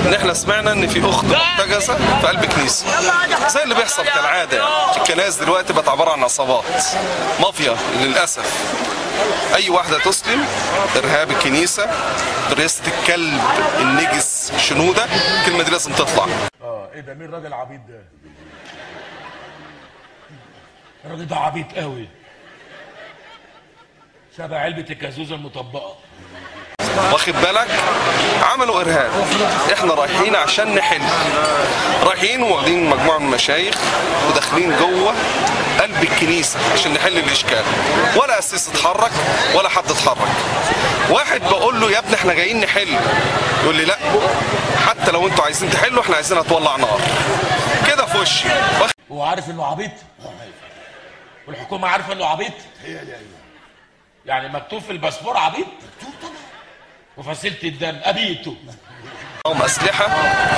ان احنا سمعنا ان في اخت محتجزه في قلب كنيسه زي اللي بيحصل كالعاده. يعني الكنائس دلوقتي بقت عباره عن عصابات مافيا للاسف. اي واحده تسلم ارهاب الكنيسه برئاسه الكلب النجس شنوده، الكلمه دي لازم تطلع. ايه ده؟ مين الراجل العبيط ده؟ الراجل ده عبيط قوي، شبه علبه الكازوزه المطبقه. واخد بالك؟ عملوا ارهاب، احنا رايحين عشان نحل، رايحين واخدين مجموعه من المشايخ وداخلين جوه قلب الكنيسه عشان نحل الاشكال. ولا قسيس اتحرك ولا حد اتحرك. واحد بقول له يا ابني احنا جايين نحل، يقول لي لا، حتى لو انتوا عايزين تحلوا احنا عايزينها تولع نار كده في وشي. هو عارف انه عبيط؟ والحكومه عارفه انه عبيط؟ يعني مكتوب في الباسبور عبيط؟ مكتوب طبعا. وفصيله الدم ابيته. هم اسلحه،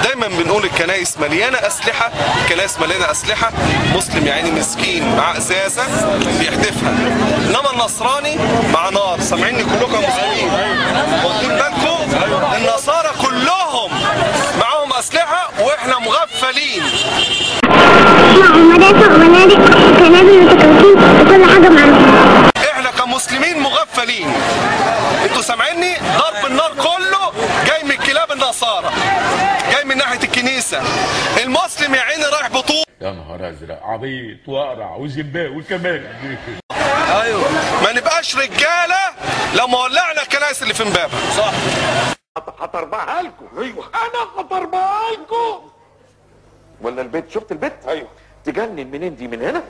دايما بنقول الكنائس مليانه اسلحه، الكنائس مليانه اسلحه، مسلم يا عيني مسكين مع ازازه بيحدفها، انما النصراني مع نار. سامعيني كلكم يا مسلمين؟ واخدين بالكم؟ النصارى كلهم معاهم اسلحه واحنا مغفلين. معهم مدافع وبنادق وكنابل وتكاتيف وكل حاجه معاهم. احنا كمسلمين مغفلين. انتوا سامعيني؟ ضرب النار كله جاي من كلاب النصارى، جاي من ناحيه الكنيسه. المسلم يا عيني رايح بطول. يا نهار ازرق، عبيط واقرع وزمباوي كمان. ايوه، ما نبقاش رجاله لما ولعنا الكنائس اللي في امبابه. صح. هطربعها لكم. ايوه انا هطربعها لكم. ولا البيت، شفت البيت؟ ايوه. تجنن منين دي؟ من هنا؟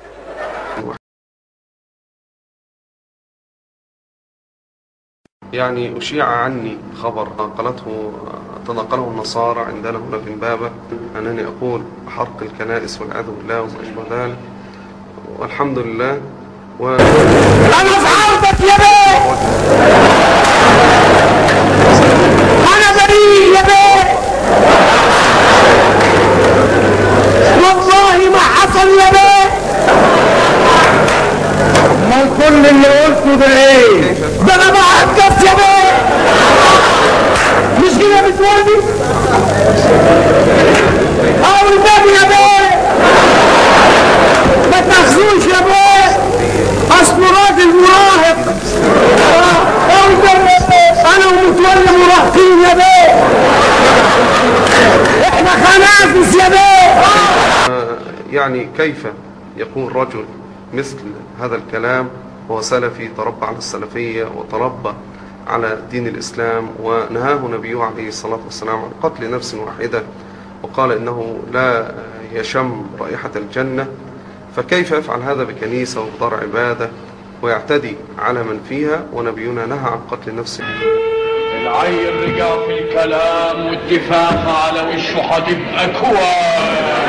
يعني أشيع عني خبر تناقله النصارى عندنا هنا في امبابة أنني أقول بحرق الكنائس والعياذ بالله وما أشبه ذلك، والحمد لله. أنا في عرضك يا بيه، أنا بريء يا بيه، والله ما حصل يا بيه. امال كل اللي قلته ده ايه؟ ده انا بعكس يا بيه، مش كده بتقولي؟ اول باب يا بيه، ما تاخذوش يا بيه، اصله راجل مراهق. اول باب يا بيه، انا ومتولي مراهقين يا بيه، احنا خنافس يا بيه. يعني كيف يقول رجل مثل هذا الكلام هو سلفي تربى على السلفية وتربى على دين الإسلام، ونهاه نبيه عليه الصلاة والسلام عن قتل نفس واحدة، وقال إنه لا يشم رائحة الجنة، فكيف يفعل هذا بكنيسة وبدار عبادة ويعتدي على من فيها ونبينا نهى عن قتل نفسه؟ العين رجع في الكلام والدفاع على وشه هتبقى كويس.